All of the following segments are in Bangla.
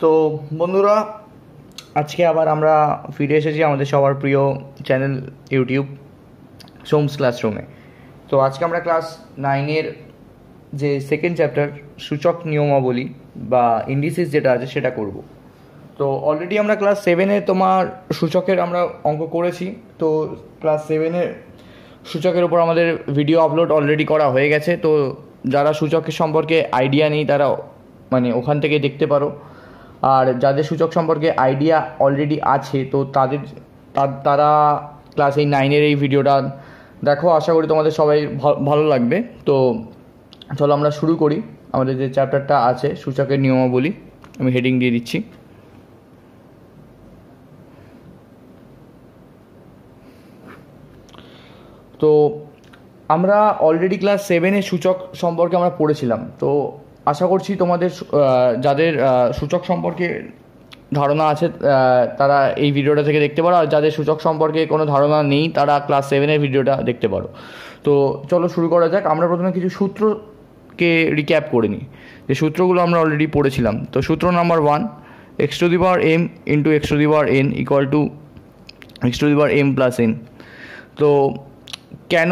তো বন্ধুরা, আজকে আবার আমরা ফিরে এসেছি আমাদের সবার প্রিয় চ্যানেল ইউটিউব সোমস ক্লাসরুমে। তো আজকে আমরা ক্লাস 9-এর যে সেকেন্ড চ্যাপ্টার সূচক নিয়মাবলী বা ইন্ডিসিস যেটা আছে সেটা করব। তো অলরেডি আমরা ক্লাস 7-এ তোমার সূচকের আমরা অঙ্ক করেছি। তো ক্লাস 7-এর সূচকের উপর আমাদের ভিডিও আপলোড অলরেডি করা হয়ে গেছে। তো যারা সূচকের সম্পর্কে আইডিয়া নেই তারা ওখান থেকে দেখতে পারো। আর যাদের সূচক সম্পর্কে আইডিয়া অলরেডি আছে তো তারা ক্লাস 9-এর এই ভিডিওটা দেখো। আশা করি তোমাদের সবাই ভালো লাগবে। তো চলো আমরা শুরু করি আমাদের যে চ্যাপ্টারটা আছে সূচকের নিয়মাবলী। আমি হেডিং দিয়ে দিচ্ছি। তো আমরা অলরেডি ক্লাস 7-এ সূচক সম্পর্কে আমরা পড়েছিলাম। তো আশা করছি তোমাদের যাদের সূচক সম্পর্কে ধারণা আছে তারা এই ভিডিওটা থেকে দেখতে পারো, আর যাদের সূচক সম্পর্কে কোনো ধারণা নেই তারা ক্লাস 7-এর ভিডিওটা দেখতে পারো। তো চলো শুরু করা যাক। আমরা প্রথমে কিছু সূত্রকে রিক্যাপ করে নিই, যে সূত্রগুলো আমরা অলরেডি পড়েছিলাম। তো সূত্র number 1, x⁴m into x⁴n equal to x⁴m plus n। তো কেন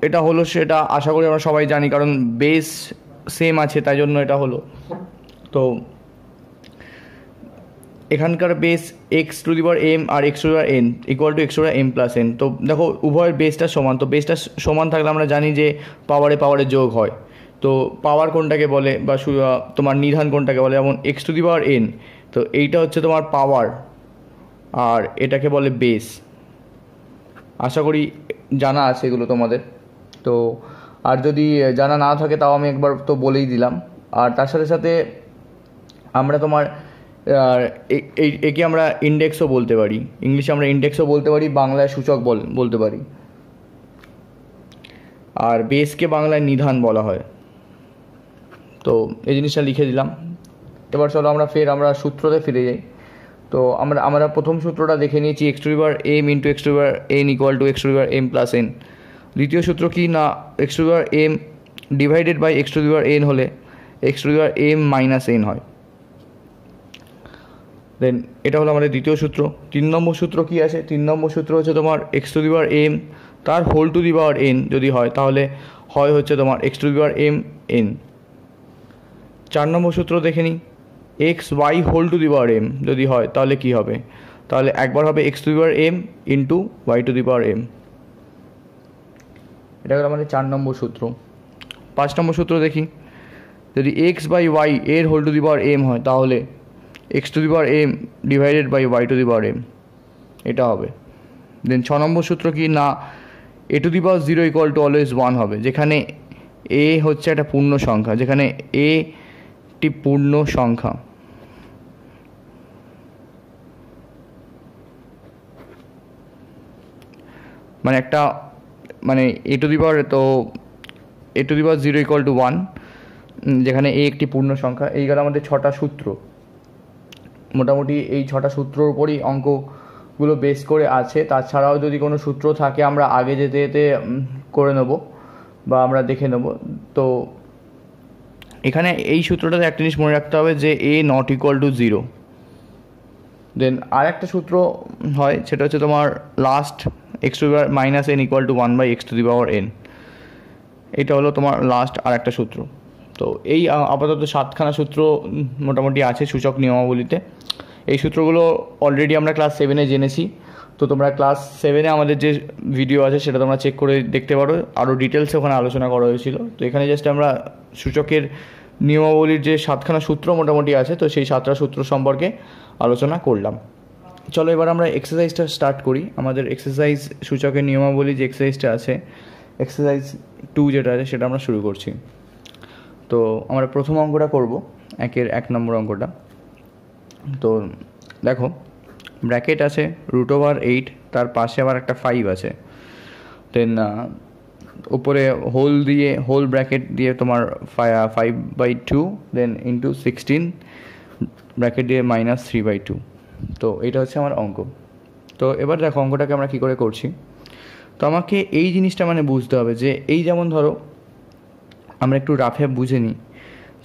এটা হলো সেটা আশা করি আমরা সবাই জানি, কারণ বেস সেম আছে তাই জন্য এটা হলো। তো এখানকার বেস x⁴m আর x⁴n equal to x⁴m plus n। তো দেখো উভয়ের বেসটা সমান। তো বেসটা সমান থাকলে আমরা জানি যে পাওয়ারে যোগ হয়। তো পাওয়ার কোনটাকে বলে বা তোমার নিধান কোনটাকে বলে, যেমন x⁴n। তো এইটা হচ্ছে তোমার পাওয়ার আর এটাকে বলে বেস। আশা করি জানা আছে এগুলো তোমাদের। তো আর যদি জানা না থাকে তাও আমি একবার তো বলেই দিলাম। আর তার সাথে সাথে আমরা তোমার একে আমরা ইন্ডেক্সও বলতে পারি, ইংলিশে আমরা ইন্ডেক্সও বলতে পারি, বাংলায় সূচক বলতে পারি। আর বেসকে বাংলায় নিধান বলা হয়। তো এই জিনিসটা লিখে দিলাম। এবার চলো আমরা সূত্রতে ফিরে যাই। তো আমরা প্রথম সূত্রটা দেখে নিয়েছি, x⁴m into x⁴n equal to x⁴m plus n। দ্বিতীয় সূত্র কি না, x⁴m ডিভাইডেড বাই x⁴n হলে x⁴m মাইনাস n হয়। দেন এটা হলো আমাদের দ্বিতীয় সূত্র। 3 নম্বর সূত্র কি আছে? 3 নম্বর সূত্র হচ্ছে তোমার x⁴m তার whole to the power n যদি হয় তাহলে হচ্ছে তোমার x⁴m n। 4 নম্বর সূত্র দেখে নিই, xy whole to the power m যদি হয় তাহলে কি হবে? তাহলে একবার হবে x⁴m into y to the power m। এটা হলো আমাদের 4 নম্বর সূত্র। 5 নম্বর সূত্র দেখি, যদি x বাই y এর whole to the power m হয় তাহলে x⁴m divided by y to the power m এটা হবে। দেন 6 নম্বর সূত্র কি না, a two the power 0 equal to always 1 হবে, যেখানে a হচ্ছে একটা পূর্ণ সংখ্যা, যেখানে a টি পূর্ণ সংখ্যা। a two the power 0 equal to 1, যেখানে a একটি পূর্ণ সংখ্যা। এই গেল আমাদের 6টা সূত্র। মোটামুটি এই 6টা সূত্রর উপরই অঙ্কগুলো বেস করে আছে। তাছাড়াও যদি কোনো সূত্র থাকে আমরা আগে যেতে যেতে করে নেব বা আমরা দেখে নেব। তো এখানে এই সূত্রটাতে একটা জিনিস মনে রাখতে হবে যে a not equal to 0। Then আর একটা সূত্র হয়, সেটা হচ্ছে তোমার last x⁴ minus n equal to 1 by x to the power n। এটা হলো তোমার লাস্ট আর একটা সূত্র। তো এই আপাতত 7খানা সূত্র মোটামুটি আছে সূচক নিয়মাবলীতে। এই সূত্রগুলো অলরেডি আমরা ক্লাস 7-এ জেনেছি। তো তোমরা ক্লাস 7-এ আমাদের যে ভিডিও আছে সেটা তোমরা চেক করে দেখতে পারো, আরও ডিটেলসে ওখানে আলোচনা করা হয়েছিল। তো এখানে জাস্ট আমরা সূচকের নিয়মাবলীর যে 7খানা সূত্র মোটামুটি আছে তো সেই 7টা সূত্র সম্পর্কে আলোচনা করলাম। চলো এবার আমরা এক্সারসাইজটা স্টার্ট করি। আমাদের এক্সারসাইজ সূচকের নিয়মাবলী যে এক্সারসাইজটা আছে, এক্সারসাইজ 2 যেটা আছে সেটা আমরা শুরু করছি। তো আমরা প্রথম অঙ্কটা করব, 1 নম্বর অঙ্কটা। তো দেখো ব্র্যাকেট আছে √8, তার পাশে আবার একটা 5 আছে। দেন উপরে হোল ব্র্যাকেট দিয়ে তোমার 5/2, দেন ইন্টু 16 ব্র্যাকেট দিয়ে মাইনাস 3/2। তো এটা হচ্ছে আমার অঙ্ক। তো এবার দেখো অঙ্কটাকে আমরা কী করে করছি। তো আমাকে এই জিনিসটা বুঝতে হবে যে এই যেমন ধরো আমরা একটু রাফে বুঝে নিই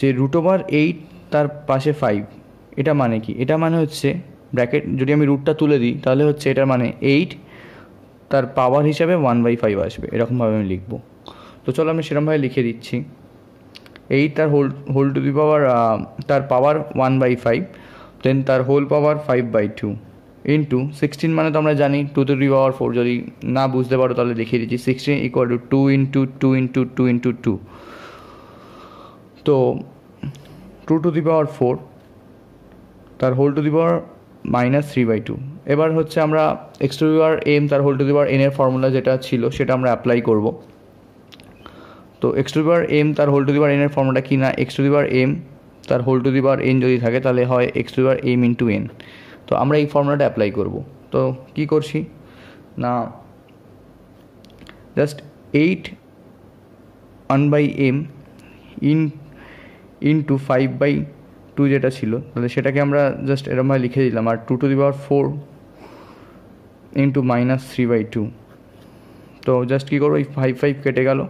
যে √8 তার পাশে 5, এটা মানে কি, এটা মানে হচ্ছে ব্র্যাকেট যদি আমি রুটটা তুলে দিই তাহলে হচ্ছে এটার মানে 8 তার পাওয়ার হিসাবে 1/5 আসবে, এরকমভাবে আমি লিখবো। তো চলো আমি সেরকমভাবে লিখে দিচ্ছি। 8 তার হোল টু দি পাওয়ার তার পাওয়ার 1/5, দেন তার হোল পাওয়ার 5/2 ইন্টু 16 মানে তো আমরা জানি 2 টু দি পাওয়ার 4, যদি না বুঝতে পারো তাহলে দেখিয়ে দিচ্ছি। 16 equal to 2 into 2 into 2 into 2, তো 2 টু দি পাওয়ার 4 তার হোল টু দি পাওয়ার -3/2। এবার হচ্ছে আমরা x to the power m তার whole to the power n এর ফর্মুলা যেটা ছিল সেটা আমরা অ্যাপ্লাই করব। তো x to the power m তার whole to the power n এর ফর্মুলাটা কি না, x to the power m তার whole to the power n যদি থাকে তাহলে হয় x to the power m into n. তো আমরা এই ফর্মুলাটা অ্যাপ্লাই করব। তো কি করছি না, জাস্ট 8 1/m ইন্টু 5/2 যেটা ছিল তাহলে সেটাকে আমরা জাস্ট এরকমভাবে লিখে দিলাম, আর 2 টু দি পাওয়ার 4 ইন্টু -3/2। তো জাস্ট কী করবো, এই 5 কেটে গেল,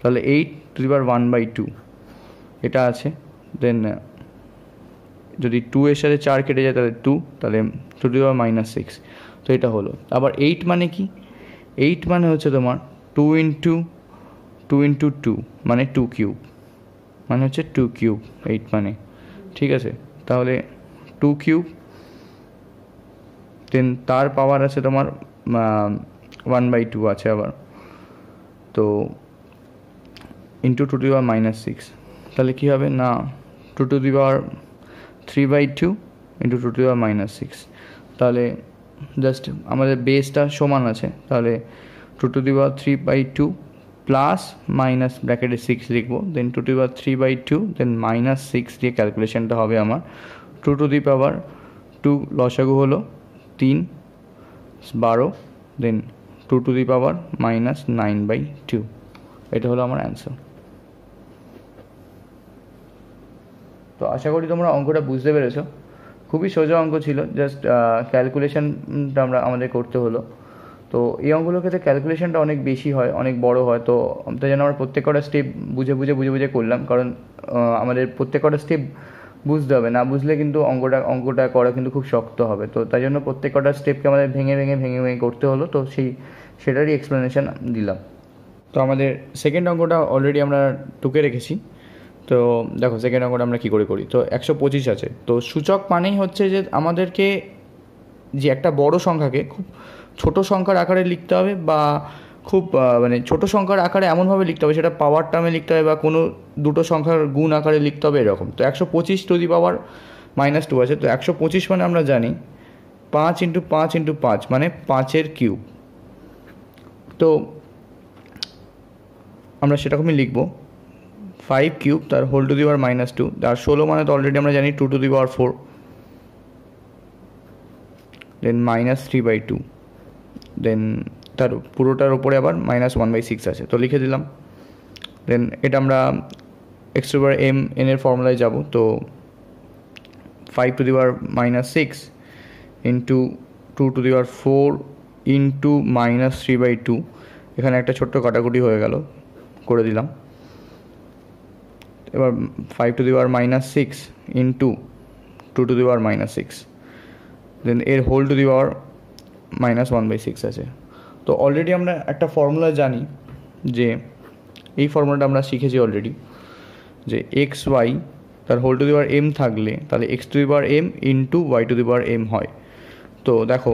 তাহলে 8 টু দি পাওয়ার 1/2 এটা আছে। দেন যদি 2 এর সাথে 4 কেটে যায় তাহলে 2, তাহলে 2 টু দি পাওয়ার -6। তো এটা হলো। আবার 8 মানে কি, 8 মানে হচ্ছে তোমার 2 ইন্টু 2 ইন্টু 2 মানে 2 কিউব, মানে হচ্ছে 2 কিউব 8 মানে, ঠিক আছে। তাহলে 2 কিউব, দেন তার পাওয়ার আছে তোমার 1/2 আছে আবার, তো ইন্টু 2 টু দি পাওয়ার -6, তাহলে কী হবে না 2 to the power 3/2 into 2 to the power -6। তাহলে জাস্ট আমাদের বেসটা সমান আছে, তাহলে 2 to the power 3/2 plus minus ব্র্যাকেটে 6 লিখবো, দেন 2 টু দি পাওয়ার 3/2 দেন -6 দিয়ে ক্যালকুলেশনটা হবে আমার 2 টু দি পাওয়ার 2 লসাগু হলো 3 12, দেন 2 টু দি পাওয়ার -9/2। এটা হলো আমার অ্যান্সার। তো আশা করি তোমরা অঙ্কটা বুঝতে পেরেছো। খুবই সোজা অঙ্ক ছিল, জাস্ট ক্যালকুলেশনটা আমাদের করতে হলো। তো এই অঙ্কগুলোর ক্ষেত্রে ক্যালকুলেশনটা অনেক বেশি হয়, অনেক বড় হয়, তো তাই জন্য আমরা প্রত্যেক কটা স্টেপ বুঝে করলাম, কারণ আমাদের প্রত্যেক কটা স্টেপ বুঝতে হবে, না বুঝলে কিন্তু অঙ্কটা করা কিন্তু খুব শক্ত হবে। তো তাই জন্য প্রত্যেক কটা স্টেপকে আমাদের ভেঙে করতে হলো। তো সেটারই এক্সপ্লেনেশন দিলাম। তো আমাদের সেকেন্ড অঙ্কটা অলরেডি আমরা টুকে রেখেছি। তো দেখো সেকেন্ড অঙ্কটা আমরা কী করে করি। তো 125 আছে। তো সূচক মানেই হচ্ছে যে আমাদেরকে যে একটা বড় সংখ্যাকে খুব ছোট সংখ্যার আকারে লিখতে হবে, বা খুব মানে ছোট সংখ্যার আকারে এমনভাবে লিখতে হবে সেটা পাওয়ার টার্মে লিখতে হবে, বা কোনো দুটো সংখ্যার গুণ আকারে লিখতে হবে এরকম। তো 125 টু দি পাওয়ার -2 আছে। তো 125 মানে আমরা জানি 5 ইন্টু 5 ইন্টু 5 মানে 5-এর কিউব। তো আমরা সেরকমই লিখবো 5 কিউব তার হোল টু দি পাওয়ার -2, আর 16 মানে তো অলরেডি আমরা জানি 2 টু দি পাওয়ার 4, দেন -3/2, দেন তার পুরোটার ওপরে আবার -1/6 আছে। তো লিখে দিলাম। দেন এটা আমরা x to the power m n এর ফর্মুলায় যাব। তো 5 to the power -6 into 2 to the power 4 into -3/2, এখানে একটা ছোট্ট কাটাকুটি হয়ে গেল, করে দিলাম। এবার 5 to the power -6 into 2 to the power -6, then এর হোল টু দি পাওয়ার -1/6 আছে। তো অলরেডি আমরা একটা ফর্মুলা জানি, যে এই ফর্মুলাটা আমরা শিখেছি অলরেডি, যে এক্স ওয়াই তার whole to the power m থাকলে তাহলে x to the power m into y to the power m হয়। তো দেখো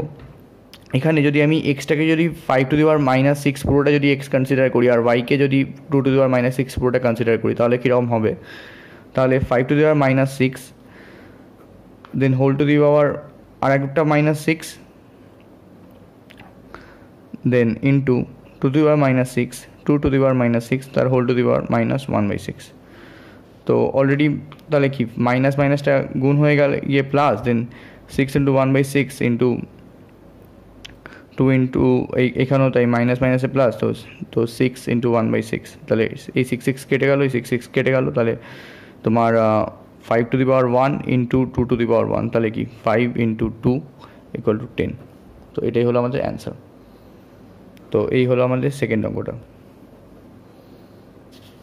এখানে যদি আমি এক্সটাকে যদি 5 টু দি পাওয়ার -6 পুরোটা যদি এক্স কনসিডার করি, আর ওয়াইকে যদি 2 টু দি পাওয়ার -6 পুরোটা কনসিডার করি, তাহলে কীরকম হবে, তাহলে 5 to the power -6 then whole to the power আর একটা -6, then into 2 to the power -6 2 to the power -6 তার হোল টু দি পাওয়ার -1/6। তো অলরেডি তাহলে কি মাইনাসটা গুণ হয়ে গেল ইয়ে প্লাস, দেন 6 ইন্টু 1/6 ইন্টু 2 ইন্টু এখানেও তাই মাইনাসে প্লাস, তো 6 ইন্টু 1/6, তাহলে এই 6 কেটে গেল, এই 6 কেটে গেল, তাহলে তোমার 5 to the power 1 into 2 to the power 1, তাহলে কি 5 ইন্টু 2 ইকুয়াল টু 10। তো এটাই হলো আমাদের অ্যান্সার। তো এই হলো আমাদের সেকেন্ড অঙ্কটা।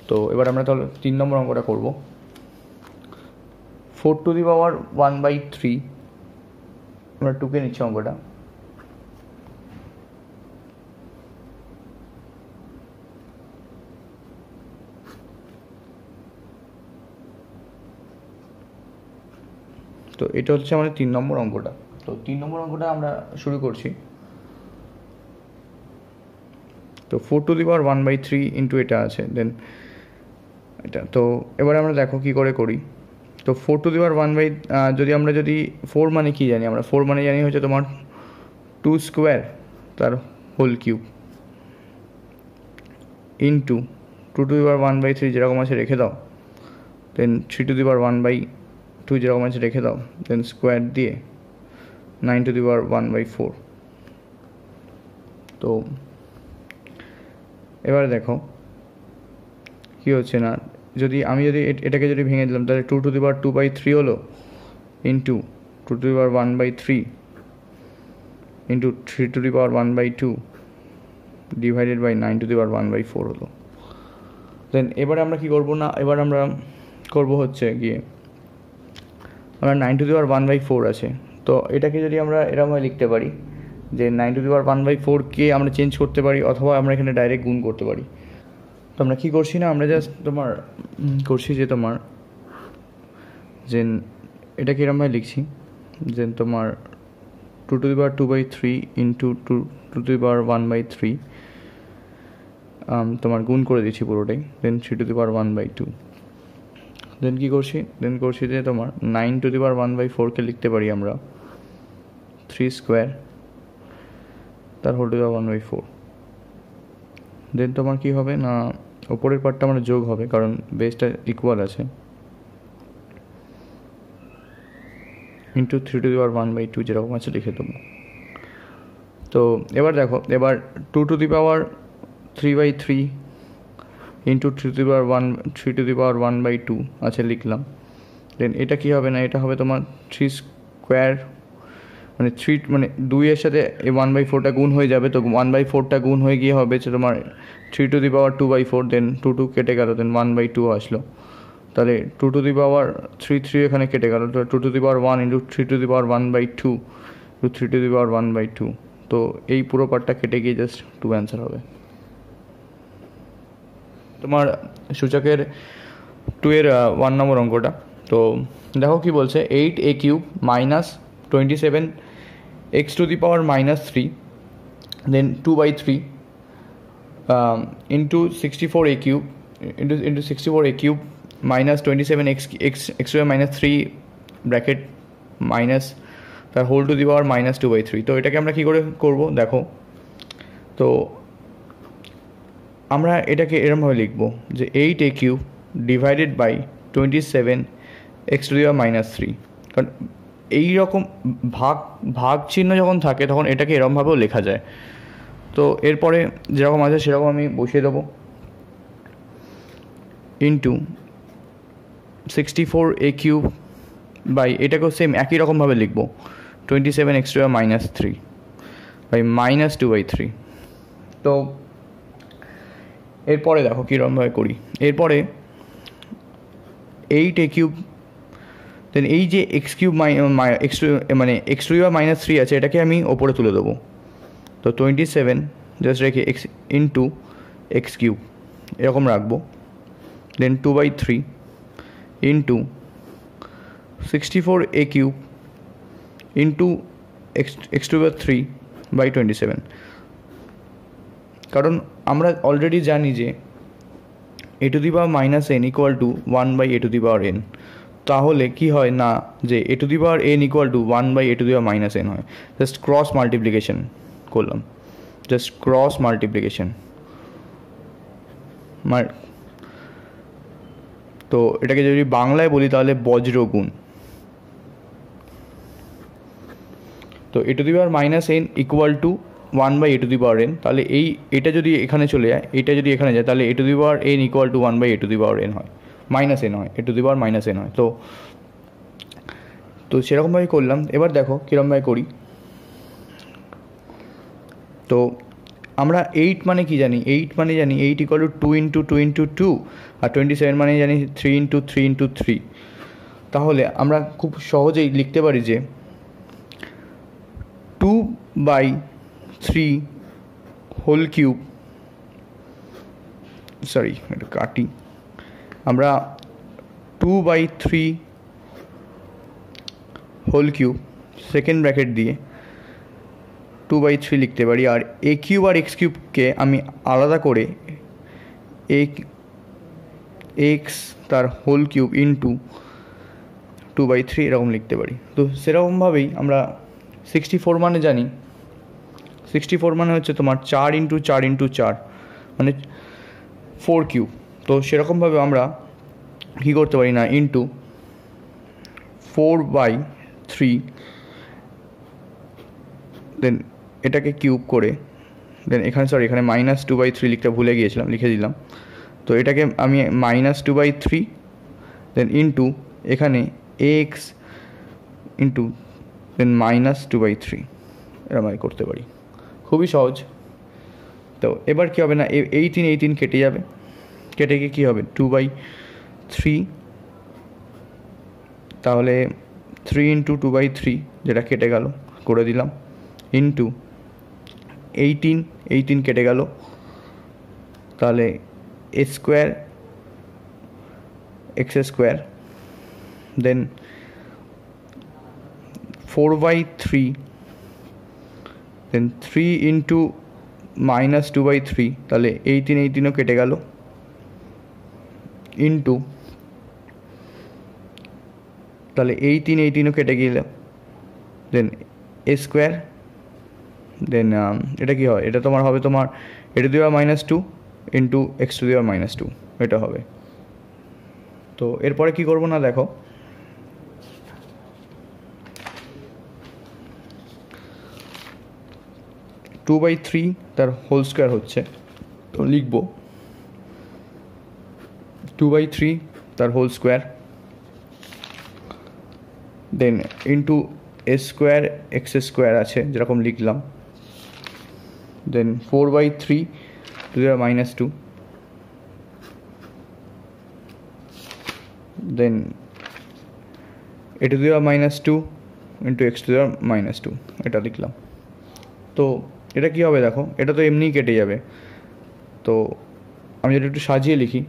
তো এবার আমরা তাহলে 3 নম্বর অঙ্কটা করব। 4⁻⁴ আমরা টুকে নিচ্ছি অঙ্কটা। তো এটা হচ্ছে আমাদের 3 নম্বর অঙ্কটা। তো 3 নম্বর অঙ্কটা আমরা শুরু করছি। তো 4⁻⁴ ইন্টু এটা আছে, দেন এটা। তো এবার আমরা দেখো কী করে করি। তো 4⁻⁴ যদি 4 মানে কি জানি আমরা, 4 মানে জানি হচ্ছে তোমার 2 স্কোয়ার তার হোল কিউব ইন্টু 2⁻⁴ যেরকম আছে রেখে দাও, দেন 3⁻⁴ যেরকম আছে রেখে দাও, দেন স্কোয়ার দিয়ে 9⁻⁴। তো এবার দেখো কী হচ্ছে না, যদি এটাকে ভেঙে দিলাম তাহলে 2⁻⁴ হলো ইন্টু 2⁻⁴ ইন্টু 3⁻⁴ ডিভাইডেড বাই 9⁻⁴ হলো। দেন এবার আমরা কী করবো না, এবার আমরা করবো হচ্ছে গিয়ে আমরা 9⁻⁴ আছে, তো এটাকে যদি আমরা এরকমভাবে লিখতে পারি যে 9⁻⁴ আমরা চেঞ্জ করতে পারি, অথবা আমরা এখানে ডাইরেক্ট গুণ করতে পারি। তো আমরা কী করছি না, আমরা জাস্ট করছি যে যে এটাকে এরকমভাবে লিখছি যে 2⁻⁴ ইন্টু 2⁻⁴ গুণ করে দিচ্ছি পুরোটাই, দেন 3⁻⁴ দেন কী করছি, যে 9⁻⁴ লিখতে পারি আমরা 3 স্কোয়ার তার হোল ⁻⁴। দেন কী হবে না, ওপরের পার্টটা আমার যোগ হবে কারণ বেসটা ইকুয়াল আছে, ইন্টু 3⁻⁴ যেরকম আছে লিখে দেবো। তো এবার দেখো, এবার 2⁻³ ইন্টু 3⁻⁴ আছে লিখলাম, দেন এটা কী হবে না, এটা হবে তোমার 3 স্কোয়ার মানে 3 মানে 2-এর সাথে এই 1/4টা গুণ হয়ে যাবে, তো 1/4টা গুণ হয়ে গিয়ে হবে যে তোমার 3⁻²/4, দেন 2 কেটে গেল, দেন 1/2 আসলো, তাহলে 2⁻³ এখানে কেটে গেল, তো 2⁻1 ইন্টু 3⁻1/2 টু 3⁻1/2। তো এই পুরো পার্টটা কেটে গিয়ে জাস্ট 2 অ্যান্সার হবে তোমার সূচকের 2-এর 1 নম্বর অঙ্কটা। তো দেখো কি বলছে, 8a³ মাইনাস 27x⁻³ দেন 2/3 into 64a³ into 64a³ minus 27x⁻³ bracket minus তার হোল টু দি পাওয়ার -2/3। তো এটাকে আমরা কী করে করবো দেখো, তো আমরা এটাকে এরমভাবে লিখবো যে 8a³ ডিভাইডেড বাই 27x⁻³ কারণ এই রকম ভাগ চিহ্ন যখন থাকে তখন এটাকে এরমভাবেও লেখা যায়। তো এরপরে যেরকম আছে সেরকম আমি বসিয়ে দেবো, ইন্টু 64a³ বাই এটাকেও সেম একই রকমভাবে লিখবো 27x⁻³ বাই -2/3। তো এরপরে দেখো কীরকমভাবে করি, এরপরে 8a³ দেন এই যে x³ মানে x⁻³ আছে এটাকে আমি ওপরে তুলে দেবো, তো 27 জাস্ট রেখে x ইন্টু x³ এরকম রাখবো, দেন 2/3 into 64a³ into x⁻³ by 27। কারণ আমরা অলরেডি জানি যে a⁻n ইকুয়াল টু 1/a⁻n, তাহলে কি হয় না যে a⁻n ইকুয়াল টু 1/a⁻n হয়। জাস্ট ক্রস মাল্টিপ্লিকেশন করলাম, জাস্ট ক্রস মাল্টিপ্লিকেশন। তো এটাকে যদি বাংলায় বলি তাহলে বজ্রগুণ। তো a⁻n ইকুয়াল টু 1/a⁻n, তাহলে এটা যদি এখানে চলে যায়, এটা যদি এখানে যায়, তাহলে a⁻n ইকুয়াল টু 1/a⁻n হয়, -n হয়, a⁻n হয়। তো সেরকমভাবেই করলাম। এবার দেখো কীরকমভাবে করি। তো আমরা 8 মানে কি জানি, 8 ইকুয়াল টু 2 × 2 × 2, আর 27 মানে জানি 3 × 3 × 3। তাহলে আমরা খুব সহজেই লিখতে পারি যে 2/3 হোল কিউব, সরি এটা কাটি, আমরা 2/3 হোল কিউব সেকেন্ড ব্র্যাকেট দিয়ে 2/3 লিখতে পারি। আর এ কিউব আর এক্স কিউবকে আমি আলাদা করে এক্স তার হোল কিউব ইন্টু 2/3 এরকম লিখতে পারি। তো সেরকমভাবেই আমরা 64 মানে জানি 64 মানে হচ্ছে তোমার 4 ইন্টু 4 ইন্টু 4 মানে 4 কিউব। তো সেরকমভাবে আমরা কী করতে পারি না ইন্টু 4/3 দেন এটাকে কিউব করে দেন এখানে এখানে -2/3 লিখতে ভুলে গিয়েছিলাম, লিখে দিলাম। তো এটাকে আমি -2/3 দেন ইন্টু এখানে এক্স ইন্টু দেন -2/3 এরকম আমি করতে পারি, খুবই সহজ। তো এবার কী হবে না এই 3 কেটে যাবে, কেটে গিয়ে কী হবে 2/3, তাহলে 3 ইন্টু 2/3 যেটা কেটে গেল করে দিলাম ইন্টু 18 কেটে গেল, তাহলে এ স্কোয়ার এক্স স্কোয়ার দেন 4/3 দেন 3 ইন্টু -2/3 তাহলে 18ও কেটে গেল ইন্টু তাহলে 18ও কেটে গেল দেন এ স্কোয়ার দেন এটা কী হয়, এটা তোমার হবে তোমার এটা দেওয়া -2 ইন্টু এক্স টু দেওয়া -2 এটা হবে। তো এরপরে কী করবো না দেখো 2/3 তার হোল স্কোয়ার হচ্ছে, তো লিখব 2/3 তার হোল স্কোয়ার দেন ইন্টু এ স্কোয়ার এক্স স্কোয়ার আছে যেরকম লিখলাম দেন 4/3 টু দেওয়া -2 দেন এটা দেওয়া -2 ইন্টু এক্স টু দেওয়া -2 এটা লিখলাম। তো এটা কী হবে দেখো, এটা তো এমনিই কেটে যাবে। তো আমি যদি একটু সাজিয়ে লিখি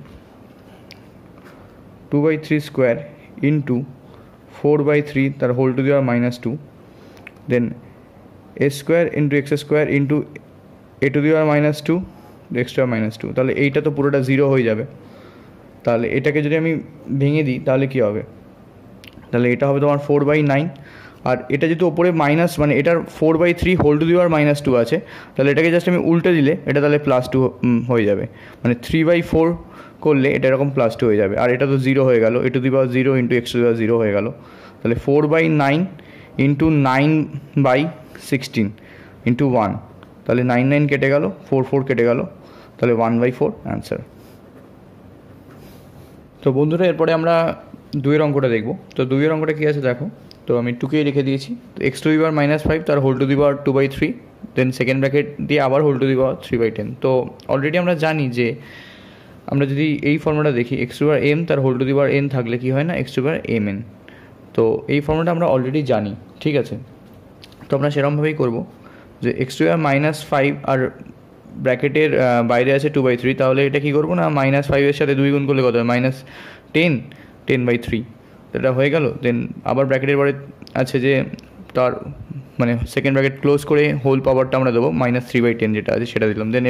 2/3 স্কোয়ার ইন্টু 4/3 তার হোল টু দেওয়া -2 then a square into x square into a to দেওয়া -2 এক্স টু দেওয়া -2, তাহলে এইটা তো পুরোটা 0 হয়ে যাবে। তাহলে এটাকে যদি আমি ভেঙে দিই তাহলে কী হবে, তাহলে এটা হবে তোমার 4/9 আর এটা যেহেতু ওপরে মাইনাস মানে এটার 4/3 হোল টু দেওয়ার -2 আছে, তাহলে এটাকে জাস্ট আমি উল্টে দিলে এটা তাহলে +2 হয়ে যাবে, মানে 3/4 করলে এটা এরকম +2 হয়ে যাবে। আর এটা তো 0 হয়ে গেল, a to the power 0 into x to the power 0 হয়ে গেল, তাহলে 4/9 ইন্টু 9/16 ইন্টু 1, তাহলে 9 কেটে গেল, 4 কেটে গেল, তাহলে 1/4 অ্যান্সার। তো বন্ধুরা এরপরে আমরা 2 অঙ্কটা দেখব। তো 2 অঙ্কটা কী আছে দেখো, তো আমি 2কে লিখে দিয়েছি, তো এক্স টু দি পাওয়ার -5 তার whole to the power 2/3 then second bracket দিয়ে আবার হোল টু দি পাওয়ার 3/10। তো অলরেডি আমরা জানি যে আমরা যদি এই ফর্মুলাটা দেখি x to the power m তার whole to the power n থাকলে কী হয় না x to the power mn। তো এই ফর্মুলাটা আমরা অলরেডি জানি, ঠিক আছে। তো আমরা সেরকমভাবেই করব যে এক্স টু দি পাওয়ার -5 আর ব্র্যাকেটের বাইরে আছে 2/3, তাহলে এটা কী করবো না -5 সাথে 2 গুণ করলে কত হয় -10/3, এটা হয়ে গেল। দেন আবার ব্র্যাকেটের পরে আছে যে তার মানে সেকেন্ড ব্র্যাকেট ক্লোজ করে হোল পাওয়ারটা আমরা দেবো -3/10 যেটা আছে সেটা দিলাম। দেন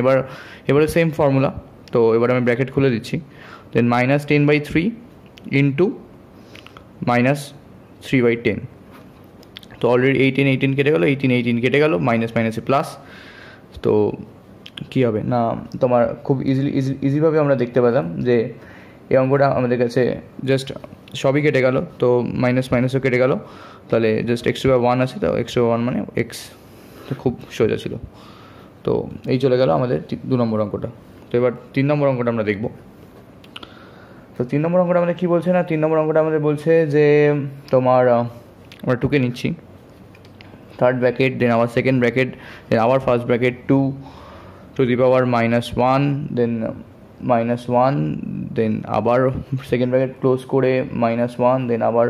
এবারে সেম ফর্মুলা, তো এবার আমি ব্র্যাকেট খুলে দিচ্ছি, দেন -10/3 ইন্টু -3/10, তো অলরেডি 18 কেটে গেলো, 18 কেটে গেলো, মাইনাস মাইনাসে প্লাস। তো কী হবে না তোমার খুব ইজিভাবে আমরা দেখতে পেলাম যে এই অঙ্কটা আমাদের কাছে জাস্ট সবই কেটে গেল, তো মাইনাসও কেটে গেল, তাহলে just x to the power 1 আছে, তো এক্স টু দি পাওয়ার 1 মানে এক্স, খুব সোজা ছিল। তো এই চলে গেল আমাদের 2 নম্বর অঙ্কটা। তো এবার 3 নম্বর অঙ্কটা আমরা দেখব। তো 3 নম্বর অঙ্কটা আমাদের কী বলছে না 3 নম্বর অঙ্কটা আমাদের বলছে যে তোমার আমরা 2কে নিচ্ছি, থার্ড ব্র্যাকেট দেন আবার সেকেন্ড ব্র্যাকেট দেন আবার first bracket 2 to the power -1 দেন -1, দেন আবার সেকেন্ড ব্র্যাকেট ক্লোজ করে -1, দেন আবার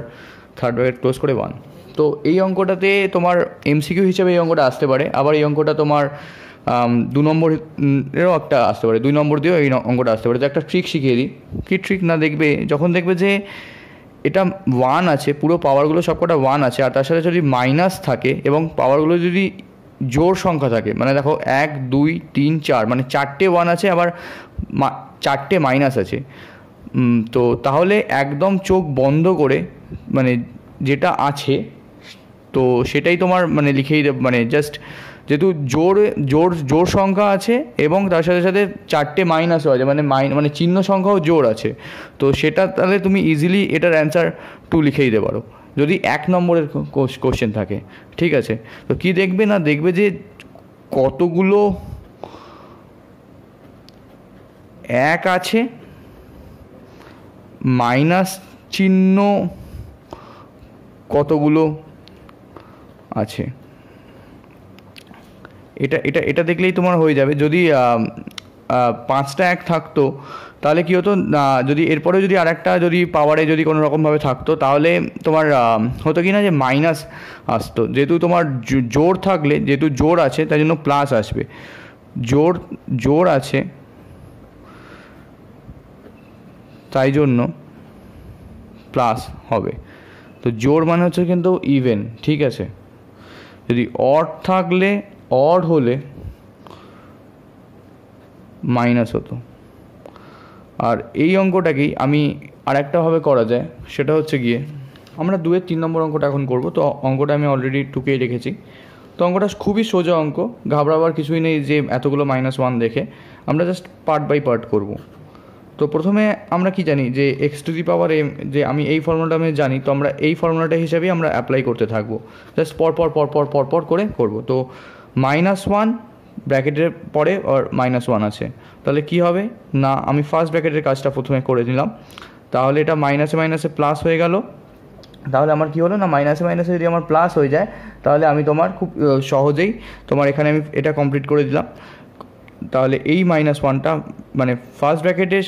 থার্ড ব্র্যাকেট ক্লোজ করে 1। তো এই অঙ্কটাতে তোমার এমসিকিউ হিসেবে এই অঙ্কটা আসতে পারে, আবার এই অঙ্কটা তোমার 2 নম্বরেরও একটা আসতে পারে, 2 নম্বর দিয়েও এই অঙ্কটা আসতে পারে। তো একটা ট্রিক শিখিয়ে দিই। কী ট্রিক না, দেখবে যখন দেখবে যে এটা 1 আছে, পুরো পাওয়ারগুলো সবকটা 1 আছে, আর তার সাথে যদি মাইনাস থাকে এবং পাওয়ারগুলো যদি জোড় সংখ্যা থাকে, মানে দেখো 1 2 3 4, মানে 4টে 1 আছে, আবার 4টে মাইনাস আছে, তো তাহলে একদম চোখ বন্ধ করে মানে যেটা আছে তো সেটাই তোমার মানে লিখেই দেবে, মানে জাস্ট যেহেতু জোড় সংখ্যা আছে এবং তার সাথে সাথে 4টে মাইনাসও আছে, মানে চিহ্ন সংখ্যাও জোড় আছে, তো সেটা তাহলে তুমি ইজিলি এটার অ্যান্সার 2 লিখেই দিতে পারো যদি 1 নম্বরের কোশ্চেন থাকে। ঠিক আছে, তো কি দেখবে না, দেখবে যে কতগুলো 1 আছে, মাইনাস চিহ্ন কতগুলো আছে, এটা এটা এটা দেখলেই তোমার হয়ে যাবে। যদি 5টা 1 থাকতো তাহলে কী হতো, যদি এরপরে যদি আরেকটা যদি পাওয়ারে যদি কোনো রকমভাবে থাকতো তাহলে তোমার হতো কি না যে মাইনাস আসতো, যেহেতু তোমার জোড় থাকলে, যেহেতু জোড় আছে তাই জন্য প্লাস আসবে, জোড় আছে তাই জন্য প্লাস হবে। তো জোড় মানে হচ্ছে কিন্তু ইভেন, ঠিক আছে। যদি অড থাকলে, অড হলে মাইনাস হতো। আর এই অঙ্কটাকেই আমি আরেকটাভাবে করা যায়, সেটা হচ্ছে গিয়ে আমরা 2-এর 3 নম্বর অঙ্কটা এখন করব। তো অঙ্কটা আমি অলরেডি টুকেই রেখেছি। তো অঙ্কটা খুবই সোজা অঙ্ক, ঘাবড়াবার কিছুই নেই যে এতগুলো -1 দেখে, আমরা জাস্ট পার্ট বাই পার্ট করব। তো প্রথমে আমরা কি জানি যে x⁴m, যে আমি এই ফর্মুলাটা আমি জানি, তো আমরা এই ফর্মুলাটা হিসাবেই আমরা অ্যাপ্লাই করতে থাকবো, জাস্ট পর করে করব। তো -1 ব্র্যাকেটের পরে আর -1 আছে, তাহলে কি হবে না, আমি ফার্স্ট ব্র্যাকেটের কাজটা প্রথমে করে নিলাম, তাহলে এটা মাইনাসে মাইনাসে প্লাস হয়ে গেল। তাহলে আমার কী হলো না, মাইনাসে মাইনাসে যদি আমার প্লাস হয়ে যায় তাহলে আমি তোমার খুব সহজেই তোমার এখানে আমি এটা কমপ্লিট করে দিলাম। তাহলে এই -1টা মানে ফার্স্ট ব্র্যাকেটের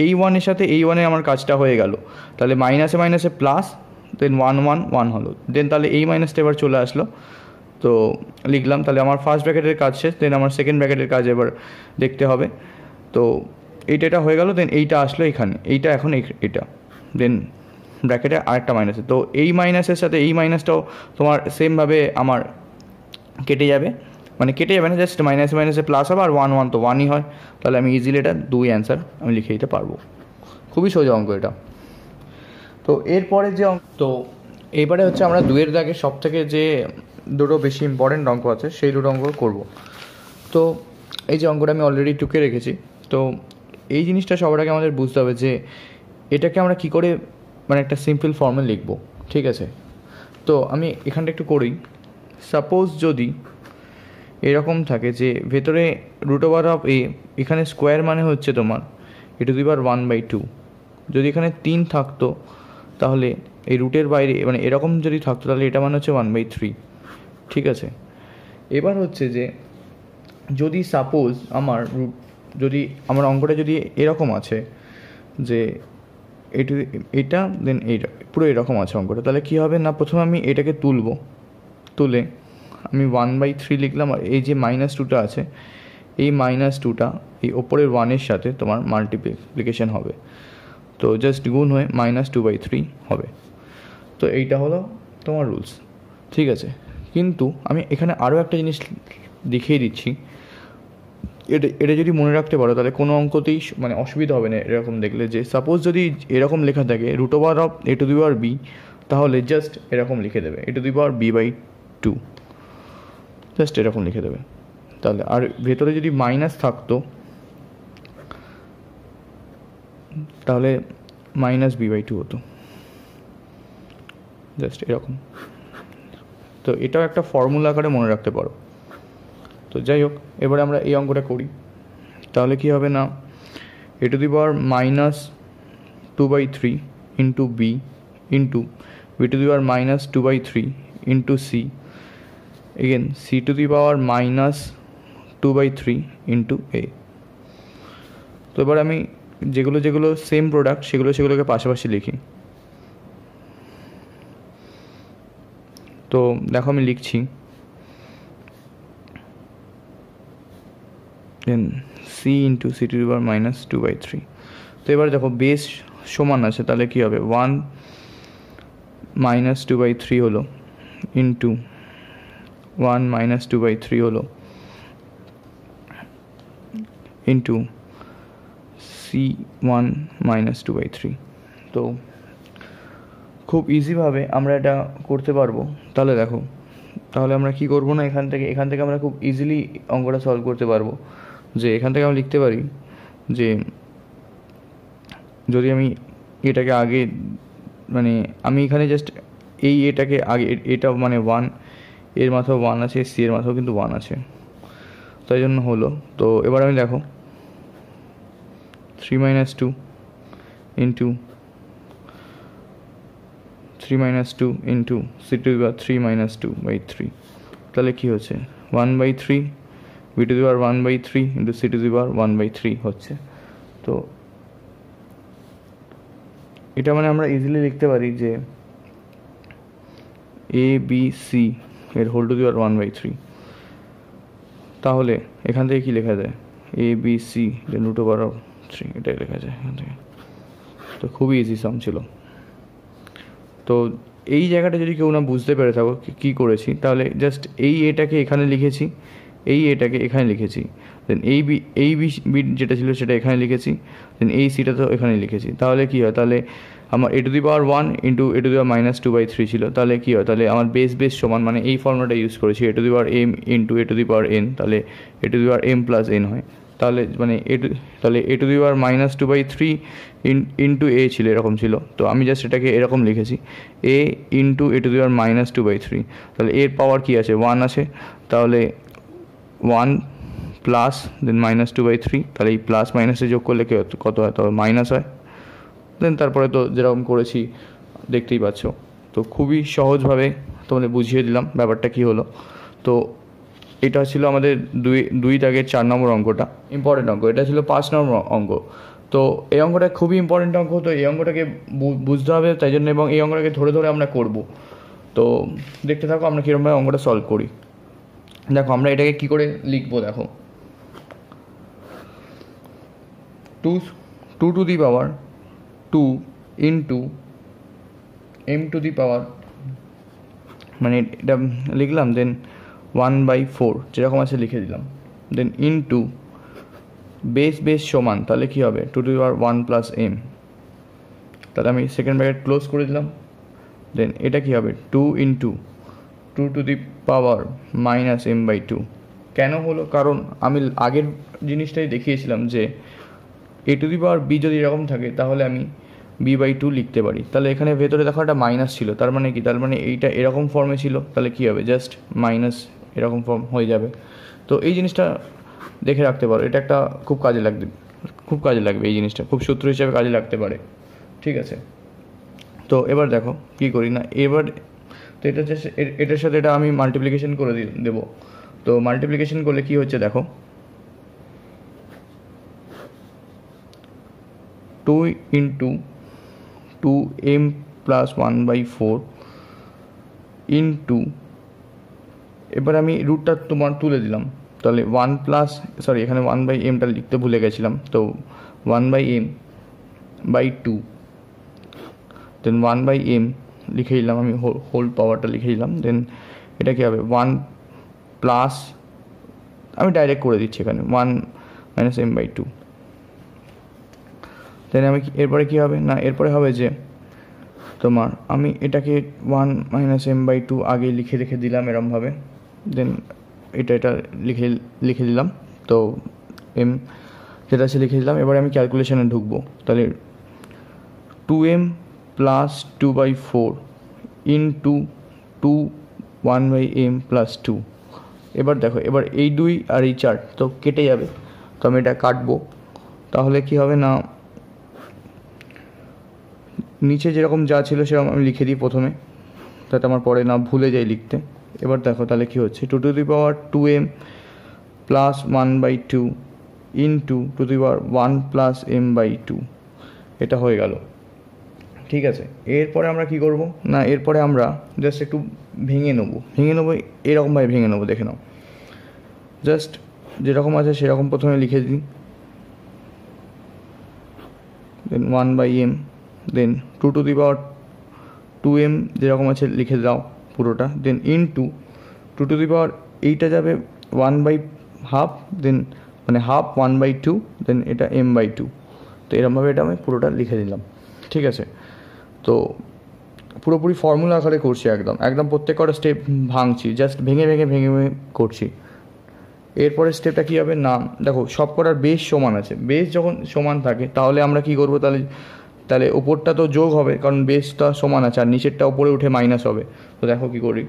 এই 1-এর সাথে এই 1-এ আমার কাজটা হয়ে গেল, তাহলে মাইনাসে মাইনাসে প্লাস, দেন 1 1 1 হলো, দেন তাহলে এই মাইনাসটা এবার চলে আসলো, তো লিখলাম। তাহলে আমার ফার্স্ট ব্র্যাকেটের কাজ শেষ, দেন আমার সেকেন্ড ব্র্যাকেটের কাজ এবার দেখতে হবে। তো এইটা হয়ে গেল, দেন এইটা আসলো এখানে, এইটা এখন এটা, দেন ব্র্যাকেটে আরেকটা মাইনাস, তো এই মাইনাসের সাথে এই মাইনাসটাও তোমার সেমভাবে আমার কেটে যাবে, মানে কেটে যাবে না, জাস্ট মাইনাসে মাইনাসে প্লাস হবে, আর 1 1 তো 1ই হয়, তাহলে আমি ইজিলি এটা 2 অ্যান্সার আমি লিখে দিতে পারবো। খুবই সোজা অঙ্ক এটা। তো এরপরে যে তো এবারে হচ্ছে আমরা 2-এর দাগে সব থেকে যে দুটো বেশি ইম্পর্টেন্ট অঙ্ক আছে সেই দুটো অঙ্ক করব। তো এই যে অঙ্কটা আমি অলরেডি টুকে রেখেছি, তো এই জিনিসটা সবার আগে আমাদের বুঝতে হবে যে এটাকে আমরা কি করে মানে একটা সিম্পল ফর্মে লিখব, ঠিক আছে। তো আমি এখানটা একটু করি। সাপোজ যদি এরকম থাকে যে ভেতরে √a, এখানে স্কোয়ার মানে হচ্ছে তোমার e⁻1/2, যদি এখানে 3 থাকতো তাহলে এই রুটের বাইরে মানে এরকম যদি থাকতো তাহলে এটা মানে হচ্ছে 1/3, ঠিক আছে। এবার হচ্ছে যে যদি সাপোজ যদি আমার অঙ্কটা যদি এরকম আছে যে এটা দেন এইটা পুরো এরকম আছে অঙ্কটা, তাহলে কী হবে না, প্রথমে আমি এটাকে তুলে আমি 1/3 লিখলাম, আর এই যে -2টা আছে এই -2টা এই ওপরের 1-এর সাথে তোমার মাল্টিপ্লিকেশন হবে, তো জাস্ট গুণ হয়ে -2/3 হবে। তো এইটা হলো তোমার রুলস, ঠিক আছে। কিন্তু আমি এখানে আরও একটা জিনিস দেখিয়ে দিচ্ছি, এটা যদি মনে রাখতে পারো তাহলে কোনো অঙ্কতেই মানে অসুবিধা হবে না এরকম দেখলে, যে সাপোজ যদি এরকম লেখা থাকে √a⁴b, তাহলে জাস্ট এরকম লিখে দেবে a⁴b/2, জাস্ট এরকম লিখে দেবে। তাহলে আর ভেতরে যদি মাইনাস থাকতো তাহলে -b/2 হতো, জাস্ট এরকম। তো এটাও একটা ফর্মুলা আকারে মনে রাখতে পারো। তো যাই হোক, এবারে আমরা এই অঙ্কটা করি। তাহলে কি হবে না, a⁻2/3 into b into b⁻2/3 into c, again c⁻2/3 into a। তো এবার আমি যেগুলো যেগুলো সেম প্রোডাক্ট সেগুলোকে পাশাপাশি লিখি। তো দেখো আমি লিখছি then c into c to the power minus 2/3। তো এবার দেখো বেস সমান আছে, তাহলে কী হবে 1 মাইনাস 2/3 হলো ইন্টু 1 মাইনাস 2/3 হলো ইন্টু C1 মাইনাস 2/3। তো খুব ইজিভাবে আমরা এটা করতে পারবো। তাহলে দেখো, তাহলে আমরা কি করব না, এখান থেকে আমরা খুব ইজিলি অঙ্কটা সলভ করতে পারবো। যে এখান থেকে আমরা লিখতে পারি যে যদি আমি এটাকে আগে মানে আমি এখানে জাস্ট এটাকে আগে এটা মানে 1 এর মাথাও 1 আছে, সি এর মাথাও কিন্তু 1 আছে, তাই জন্য হলো। তো এবার আমি দেখো 3 minus 2 into 3 minus 2 into c to the power 3 minus 2/3, তাহলে কি হচ্ছে 1/3 b to the power 1/3 into c to the power 1/3 হচ্ছে। তো এটা মানে আমরা ইজিলি লিখতে পারি যে a b c এর হোল টু দি পাওয়ার 1/3। তাহলে এখান থেকে কি লেখা যায় a b c root over 3, এটাই লেখা যায় এখান থেকে। তো খুবই ইজি সাম ছিল। তো এই জায়গাটা যদি কেউ না বুঝতে পেরে থাকো কী করেছি, তাহলে জাস্ট এটাকে এখানে লিখেছি, এটাকে এখানে লিখেছি, দেন এই বি যেটা ছিল সেটা এখানে লিখেছি, দেন এই সিটা তো এখানে লিখেছি। তাহলে কী হয়, তাহলে আমার a to the power 1 into a to the power minus 2/3 ছিল। তাহলে কী হয়, তাহলে আমার বেস সমান, মানে এই ফর্মুলাটা ইউজ করেছি a to the power m into a to the power n, তাহলে a to the power m plus n হয়। তাহলে মানে তাহলে a to the power minus 2/3 into a ছিল, এরকম ছিল। তো আমি জাস্ট এটাকে এরকম লিখেছি a into a to the power minus 2/3। তাহলে এর পাওয়ার কী আছে 1 আছে, তাহলে 1 প্লাস দেন মাইনাস 2/3, তাহলে এই প্লাস মাইনাসে যোগ করলে কত হয়, তবে মাইনাস হয়। দেন তারপরে তো যেরকম করেছি দেখতেই পাচ্ছ। তো খুবই সহজভাবে তোমাদের বুঝিয়ে দিলাম ব্যাপারটা কী হলো। তো এটা ছিল আমাদের দুই দাগের 4 নম্বর অঙ্কটা, ইম্পর্টেন্ট অঙ্ক। এটা ছিল 5 নম্বর অঙ্ক। তো এই অঙ্কটা খুবই ইম্পর্টেন্ট অঙ্ক, তো এই অঙ্কটাকে বুঝতে হবে তাই জন্য, এবং এই অঙ্কটাকে ধরে ধরে আমরা করব। তো দেখতে থাকো আমরা কীরকমভাবে অঙ্কটা সলভ করি। দেখো আমরা এটাকে কী করে লিখবো, দেখো 2 to the power 2 into m to the power, মানে এটা লিখলাম, দেন 1/4 যেরকম আছে লিখে দিলাম, দেন ইন্টু বেস সমান, তাহলে কী হবে 2 to the power 1 plus m, তাহলে আমি সেকেন্ড ব্র্যাকেট ক্লোজ করে দিলাম। দেন এটা কী হবে 2 into 2 to the power minus m/2। কেন হলো, কারণ আমি আগের জিনিসটাই দেখিয়েছিলাম যে a to the power b যদি এরকম থাকে তাহলে আমি b/2 লিখতে পারি। তাহলে এখানে ভেতরে দেখো একটা মাইনাস ছিল, তার মানে কি, তার মানে এইটা এরকম ফর্মে ছিল, তাহলে কী হবে জাস্ট মাইনাস এরকম ফর্ম হয়ে যাবে। তো এই জিনিসটা দেখে রাখতে পারো, এটা একটা খুব কাজে লাগবে এই জিনিসটা, খুব সূত্র হিসাবে কাজে লাগতে পারে, ঠিক আছে। তো এবার দেখো কী করি না, এবার তো এটা জাস্ট এটার সাথে এটা আমি মাল্টিপ্লিকেশন করে দেবো। তো মাল্টিপ্লিকেশন করলে কী হচ্ছে দেখো 2 ইন্টু 2m প্লাস 1/4 ইন্টু, এবার আমি রুটটা তোমার তুলে দিলাম, তাহলে 1 প্লাস এখানে 1/mটা লিখতে ভুলে গেছিলাম, তো 1/m/2, দেন 1/m লিখে দিলাম, আমি হোল পাওয়ারটা লিখে দিলাম। দেন এটা কী হবে 1 প্লাস, আমি ডাইরেক্ট করে দিচ্ছি এখানে 1 মাইনাস m/2। দেন আমি এরপরে কী হবে না, এরপরে হবে যে তোমার আমি এটাকে 1 মাইনাস m/2 আগে লিখে রেখে দিলাম এরমভাবে, দেন এটা লিখে দিলাম। তো m যেটা আছে লিখে দিলাম। এবারে আমি ক্যালকুলেশনে ঢুকবো, তাহলে 2m plus 2/4 into 2 1/m plus 2। এবার দেখো, এবার এই 2 আর এই 4 তো কেটে যাবে, তো আমি এটা কাটবো। তাহলে কি হবে না, নিচে যেরকম যা ছিল সেরকম আমি লিখে দিই প্রথমে, যাতে আমার পরে না ভুলে যাই লিখতে। এবার দেখো তাহলে কী হচ্ছে 2 to the power 2m plus 1/2 into to the power 1 plus m by 2, এটা হয়ে গেল। ঠিক আছে, এরপরে আমরা কি করব না, এরপরে আমরা জাস্ট একটু ভেঙে নেবো এরকমভাবে ভেঙে নেবো, দেখে নাও। জাস্ট যেরকম আছে সেরকম প্রথমে লিখে দিই, then 1 by m, then 2 to the power 2m যেরকম আছে লিখে দাও পুরোটা, দেন ইন্টু 2 টু দি পাওয়ার এইটা যাবে 1 বাই হাফ, দেন মানে হাফ 1 বাই 2, দেন এটা m বাই 2। তো এরকমভাবে এটা আমি পুরোটা লিখে দিলাম। ঠিক আছে, তো পুরোপুরি ফর্মুলা আকারে করছি, একদম প্রত্যেক কটা স্টেপ ভাঙছি, জাস্ট ভেঙে করছি। এরপরে স্টেপটা কী হবে না, দেখো সব কটার বেস সমান আছে, বেস যখন সমান থাকে তাহলে আমরা কি করব, তাহলে ওপরটা তো যোগ হবে কারণ বেসটা সমান আছে, আর নিচেরটা ওপরে উঠে মাইনাস হবে। তো দেখো কি করি,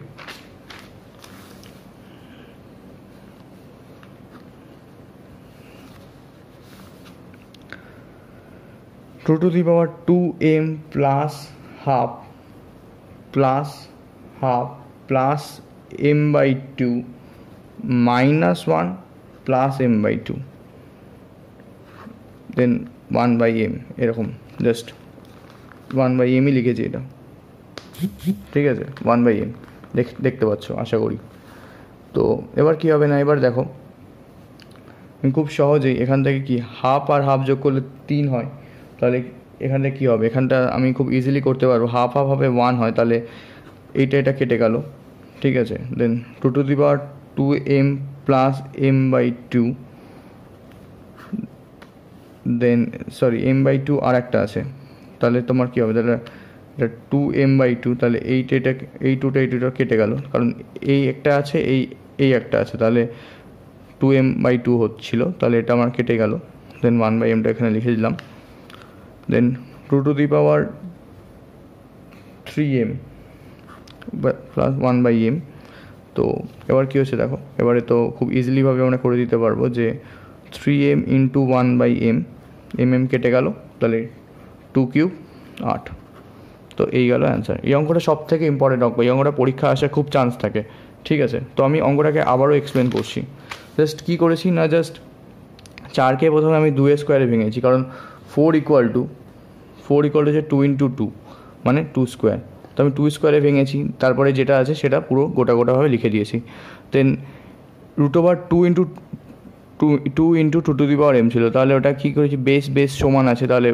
to to the power 2m plus half plus m by 2 minus 1 plus m by 2, then 1 by m, এরকম জাস্ট 1 বাই এমই লিখেছি এটা। ঠিক আছে, 1 বাই এম দেখতে পাচ্ছ আশা করি। তো এবার কী হবে না, এবার দেখো খুব সহজেই এখান থেকে কি হাফ আর হাফ যোগ করলে 3 হয়, তাহলে এখানটা কী হবে, এখানটা আমি খুব ইজিলি করতে পারবো, হাফ হবে 1 হয়, তাহলে এটা কেটে গেল। ঠিক আছে, then 2 to the power 2m plus m by 2, then sorry m by 2 আর একটা আছে, তাহলে তোমার কী হবে, তাহলে এটা 2m বাই 2, তাহলে এই 2টা কেটে গেল, কারণ এই একটা আছে এই একটা আছে, তাহলে 2m বাই 2 হচ্ছিল, তাহলে এটা আমার কেটে গেল। দেন 1 বাই এমটা এখানে লিখে দিলাম, then 2 to the power 3m plus 1 by m. তো এবার কী হচ্ছে দেখো, এবারে তো খুব ইজিলিভাবে আমরা করে দিতে পারবো যে 3m into 1 by M, M কেটে গেল, তাহলে 2 কিউব 8। তো এই গেল অ্যান্সার। এই অঙ্কটা সব থেকে ইম্পর্টেন্ট অঙ্ক, এই অঙ্কটা পরীক্ষা আসার খুব চান্স থাকে। ঠিক আছে, তো আমি অঙ্কটাকে আবারও এক্সপ্লেন করছি। জাস্ট কী করেছি না, জাস্ট 4কে প্রথমে আমি 2 স্কোয়ারে ভেঙেছি, কারণ 4 ইকুয়াল টু হচ্ছে 2 ইন্টু 2 মানে 2 স্কোয়ার, তো আমি 2 স্কোয়ারে ভেঙেছি, তারপরে যেটা আছে সেটা পুরো গোটাভাবে লিখে দিয়েছি। দেন √2 into 2 to the power m ছিল, তাহলে ওটা কী করেছি, বেস সমান আছে, তাহলে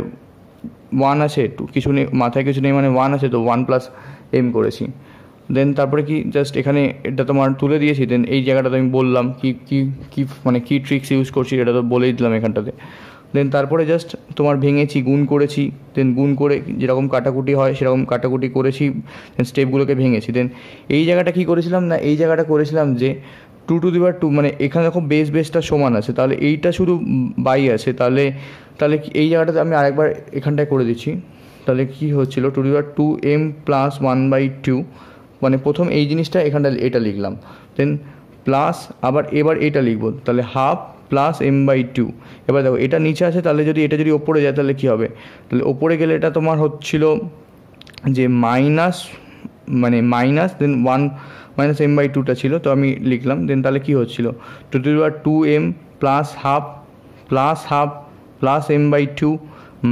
1 আছে, কিছু নেই মাথায়, কিছু নেই মানে 1 আছে, তো 1 প্লাস m করেছি। দেন তারপরে কি জাস্ট এখানে এটা তোমার তুলে দিয়েছি, দেন এই জায়গাটাতে আমি বললাম কি মানে কী ট্রিক্স ইউজ করছি এটা তো বলেই দিলাম এখানটাতে। দেন তারপরে জাস্ট তোমার ভেঙেছি, গুণ করেছি, দেন গুণ করে যেরকম কাটাকুটি হয় সেরকম কাটাকুটি করেছি, দেন স্টেপগুলোকে ভেঙেছি। দেন এই জায়গাটা কী করেছিলাম না, এই জায়গাটা করেছিলাম যে 2 টু দি পাওয়ার 2 মানে এখানে দেখো বেসটা সমান আছে, তাহলে এইটা শুধু বাই আছে, তাহলে এই জায়গাটাতে আমি আরেকবার এখানটায় করে দিচ্ছি, তাহলে কি হচ্ছিল 2 to the power 2m plus 1 by 2, মানে প্রথম এই জিনিসটা এখানটা এটা লিখলাম, দেন প্লাস এবার এটা লিখবো, তাহলে হাফ প্লাস m বাই 2। এবার দেখো এটা নিচে আছে, তাহলে এটা যদি ওপরে যায় তাহলে কী হবে, তাহলে ওপরে গেলে এটা তোমার হচ্ছিল যে minus then 1 minus m by 2টা ছিল, তো আমি লিখলাম, দেন তাহলে কী হচ্ছিল 2 to the power 2m plus half plus m by 2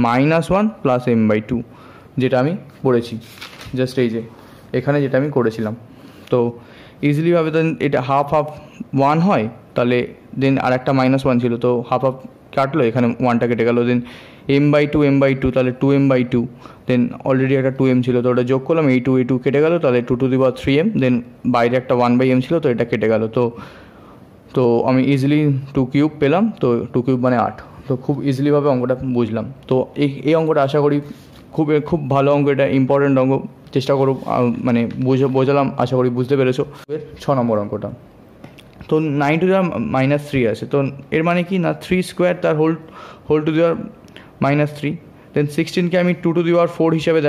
minus 1 plus m by 2, যেটা আমি পড়েছি জাস্ট এই যে এখানে যেটা আমি করেছিলাম। তো ইজিলিভাবে দেন এটা হাফ 1 হয়, তাহলে দেন আর একটা -1 ছিল, তো হাফ কাটলো, এখানে 1টা কেটে গেল, দেন m বাই 2 তাহলে 2m বাই 2, দেন অলরেডি একটা 2m ছিল, তো ওটা যোগ করলাম, এই 2 কেটে গেল, তাহলে 2 টু দি পাওয়ার 3m, দেন বাইরে একটা 1 বাই m ছিল, তো এটা কেটে গেল। তো আমি ইজিলি 2 কিউব পেলাম, তো 2 কিউব মানে 8। তো খুব ইজিলিভাবে অঙ্কটা বুঝলাম। তো এই অঙ্কটা আশা করি খুব ভালো অঙ্ক, এটা ইম্পর্টেন্ট অঙ্ক, চেষ্টা করো মানে বোঝালাম, আশা করি বুঝতে পেরেছো। 6 নম্বর অঙ্কটা, তো 9 টু দি পাওয়ার -3 আছে, তো এর মানে কি না 3 স্কোয়ার তার হোল টু দি পাওয়ার -3, দেন 16কে আমি 2 টু দি পাওয়ার 4 হিসাবে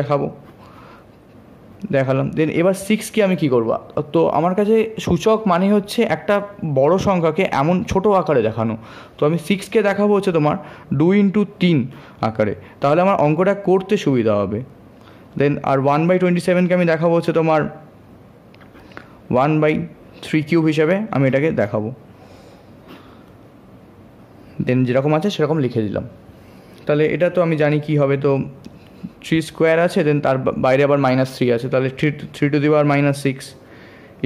দেখালাম। দেন এবার 6কে আমি কী করবো, তো আমার কাছে সূচক মানে হচ্ছে একটা বড় সংখ্যাকে এমন ছোট আকারে দেখানো, তো আমি 6কে দেখাবো হচ্ছে তোমার 2 ইন্টু 3 আকারে, তাহলে আমার অঙ্কটা করতে সুবিধা হবে। দেন আর 1/27কে আমি দেখাবো হচ্ছে তোমার 1/3³ হিসাবে আমি এটাকে দেখাবো। দেন যেরকম আছে সেরকম লিখে দিলাম। তাহলে এটা তো আমি জানি কী হবে, তো 3 স্কোয়ার আছে, দেন তার বাইরে আবার -3 আছে, তাহলে 3 টু দি পাওয়ার -6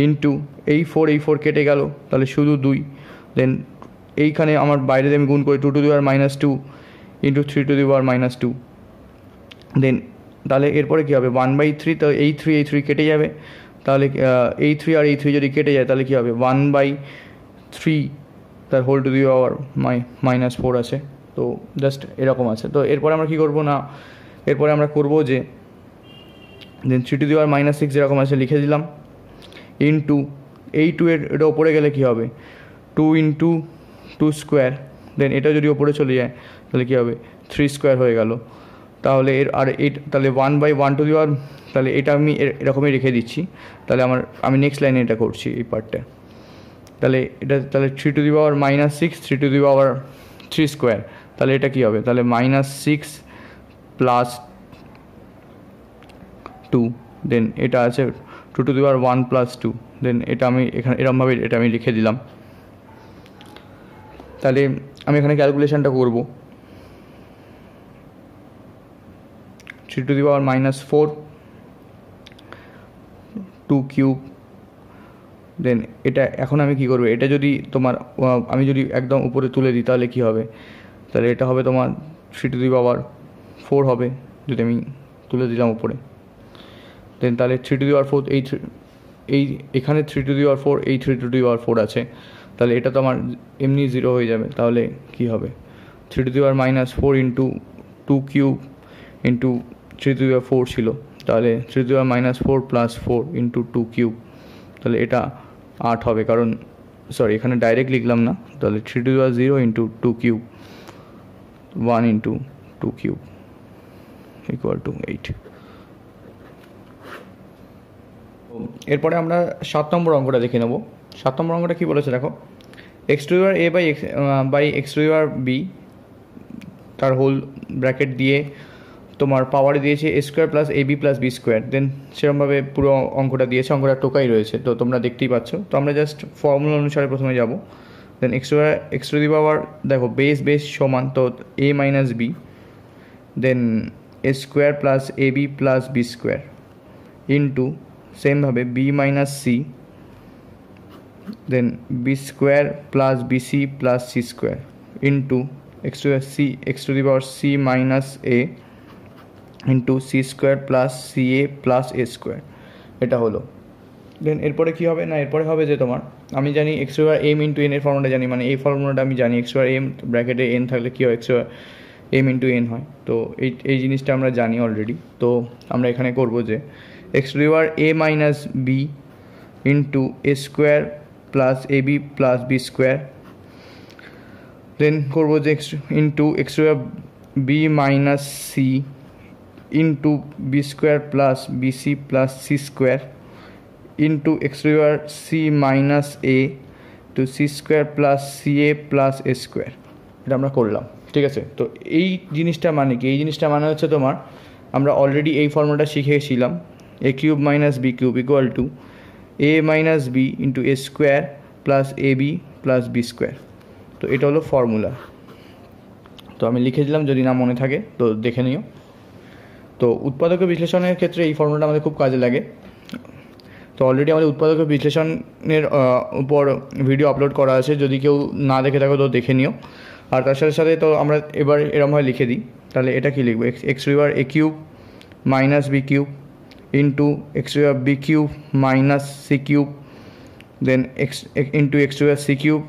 ইন্টু এই 4 কেটে গেল, তাহলে শুধু 2, দেন এইখানে আমার বাইরে আমি গুণ করি 2 to the power -2 into 3 to the power -2, then তাহলে এরপরে কী হবে 1/3, তো এই 3 কেটে যাবে, তাহলে এই 3 আর এই 3 যদি কেটে যায় তাহলে কী হবে 1/3 তার হোল টু দি পাওয়ার -4 আছে। তো জাস্ট এরকম আছে। তো এরপরে আমরা কী করবো না, এরপরে আমরা করবো যে দেন 3 টু দি পাওয়ার -6 যেরকম আছে লিখে দিলাম ইন্টু এই 2 এটা ওপরে গেলে কী হবে 2 ইন্টু 2 স্কোয়ার, দেন এটা যদি ওপরে চলে যায় তাহলে কী হবে 3 স্কোয়ার হয়ে গেল। তাহলে তাহলে 1/1 টু দি পাওয়ার, তাহলে এটা আমি এরকমই রেখে দিচ্ছি। তাহলে আমি নেক্সট লাইনে এটা করছি এই পার্টটা। তাহলে এটা তাহলে 3 to the power -6 3 to the power 3 square, তাহলে এটা কী হবে তাহলে -6 প্লাস 2, দেন এটা আছে 2 টু দি পাওয়ার 1 প্লাস 2, দেন এটা আমি এখানে এরকমভাবে এটা আমি লিখে দিলাম। তাহলে আমি এখানে ক্যালকুলেশনটা করব 3 টু দি পাওয়ার -4 2 কিউব, দেন এটা এখন আমি কী করবো, এটা যদি আমি যদি একদম উপরে তুলে দিই তাহলে কী হবে, তাহলে এটা হবে তোমার 3 টু দি পাওয়ার 4 হবে যদি আমি তুলে দিলাম উপরে, দেন তাহলে 3 টু দি পাওয়ার 4 এই এখানে 3 টু দি পাওয়ার 4 এই 3 টু দি পাওয়ার 4 আছে, তাহলে এটা তো আমার এমনি 0 হয়ে যাবে। তাহলে কী হবে 3 to the power -4 into 2 cube into 3 to the power 4 ছিল, তাহলে 3 to the power -4 plus 4 into 2 cube, তাহলে এটা 8 হবে, কারণ সরি এখানে ডাইরেক্ট লিখলাম না, তাহলে 3 to the power 0 into 2 cube 1 into 2 cube equal to 8। এরপরে আমরা 7 নম্বর অঙ্কটা দেখে নেব। 7 নম্বর অঙ্কটা কী বলেছে দেখো, x to the power a by x to the power b তার হোল ব্র্যাকেট দিয়ে তোমার পাওয়ারে দিয়েছে a square plus ab plus b square, then সেরকমভাবে পুরো অঙ্কটা দিয়েছে, অঙ্কটা টোকাই রয়েছে, তো তোমরা দেখতেই পাচ্ছ। তো আমরা জাস্ট ফর্মুলা অনুসারে প্রথমে যাব, দেন x টু দি পাওয়ার দেখো বেস সমান তো a minus b, then a square plus ab plus b square into সেমভাবে b minus c, then b square plus bc plus c square into x to the power c minus a into c square plus ca plus a square, এটা হলো। দেন এরপরে কী হবে না, এরপরে হবে যে তোমার আমি জানি x to the power m into n এর ফর্মুলাটা জানি, মানে এই ফর্মুলাটা আমি জানি x to the power m ব্র্যাকেটে n থাকলে কী হয় x to the power m into n হয়, তো এই জিনিসটা আমরা জানি অলরেডি। তো আমরা এখানে করবো যে x to the power a minus b into a square plus ab plus b square, then করবো যে into x to the power b minus c into b square plus bc plus c square into x to the power c minus a to c square plus ca plus a square, এটা আমরা করলাম। ঠিক আছে, তো এই জিনিসটা মানে কি, এই জিনিসটা মানে হচ্ছে তোমার আমরা অলরেডি এই ফর্মুলাটা শিখেছিলাম a cube minus b cube equal to a minus b into a square plus ab plus b square, তো এটা হলো ফর্মুলা। তো আমি লিখে দিলাম, যদি না মনে থাকে তো দেখে নিও। তো উৎপাদক বিশ্লেষণের ক্ষেত্রে এই ফর্মুলাটা আমাদের খুব কাজে লাগে। তো অলরেডি আমাদের উৎপাদক বিশ্লেষণের উপর ভিডিও আপলোড করা আছে, যদি কেউ না দেখে থাকো তো দেখে নিও। আর তার সাথে সাথে তো আমরা এবার এরমভাবে লিখে দিই, তাহলে এটা কি লিখবো x to the power a cube minus b cube into x to the power b cube minus c cube, then into x to the power c cube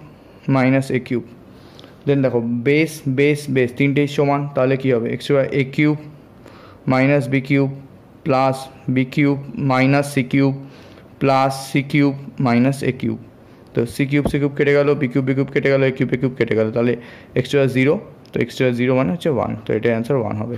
minus a cube, then দেখো বেস তিনটেই সমান, তাহলে কী হবে x to the power a cube minus b cube plus b cube minus c cube plus c cube minus a cube, তো c কিউব কেটে গেল, b কিউব কেটে গেল, a কিউব কেটে গেল, তাহলে x টু দি পাওয়ার 0, তো x টু দি পাওয়ার 0 মানে হচ্ছে 1, তো এটার অ্যান্সার 1 হবে।